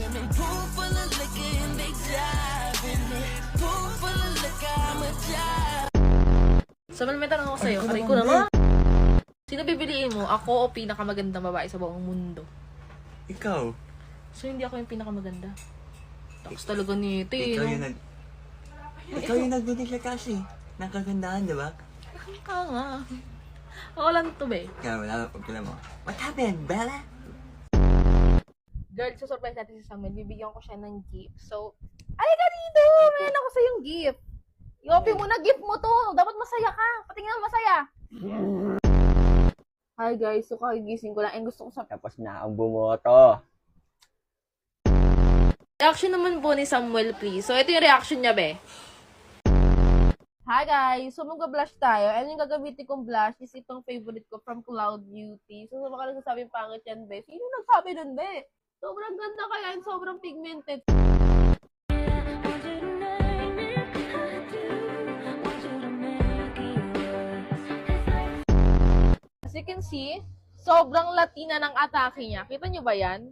Pool full of liquor and they driving it. Pool full of liquor, I'm a drive. So, may tanong ako sa'yo. Aray ko naman. Sino bibiliin mo? Ako o pinakamagandang babae sa buong mundo? Ikaw. So, hindi ako yung pinakamaganda. Tapos talaga nito eh. Ikaw no? yung Ikaw yung nagbibigla kasi. Ng kagandahan, di ba? Ikaw nga. Ako lang to, be. Kaya wala na pagkala mo. What happened, Bella? Girl, susurprise natin si Samuel. Bibigyan ko siya ng gift. So, ay ka dito! Meron ako sa'yong gift. I-open mo na, gift mo to. Dapat masaya ka. Patingin masaya. Hi guys, so kagigising ko lang. And gusto ko sa... Tapos na ang bumoto. Reaction naman po ni Samuel, please. So, ito yung reaction niya, be. Hi guys! So, mag-blush tayo. And yung gagamitin kong blush is itong favorite ko from Cloud Beauty. So, sa mga nagsasabing pangit yan, be. Sino nagsabi nun, be? Sobrang ganda kaya and sobrang pigmented. As you can see, sobrang latina ng atake niya. Kita niyo ba yan?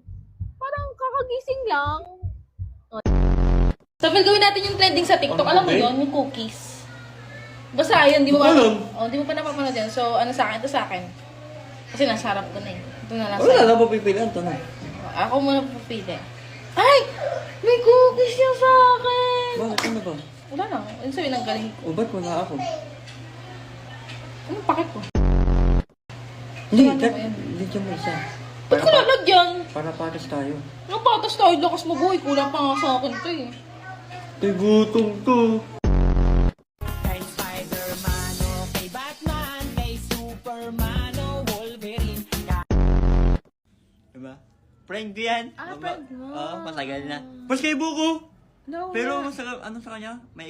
Parang kakagising lang. So, gawin natin yung trending sa TikTok. Alam mo yun, yung cookies. Basta yun, di mo pa, di mo pa napapanood yan. So, ano sa akin? Ito sa akin. Kasi nasa harap ko na eh. Ito na lang Wala sa'yo. na papipilian to na. Ako muna pupili. Ay! May cookies niya sa akin! Bakit? Ano ba? Wala lang. Ano sabi ng galing ko? O ba't wala ako? Anong pakit ko? Hindi, Ano ba yan? hindi dyan mo isa. Ba't ko lalagyan? Para patas tayo. Anong patas tayo? Lakas mo buhay. Kulang pa nga sa akin ito eh. Ito'y gutom to. Kay Spider-Man o kay Batman, kay Superman o Wolverine. Diba? Prank ko yan. Ah, prank mo. Oo, matagal na. Mas kay Buko. No, Pero ano sa kanya? May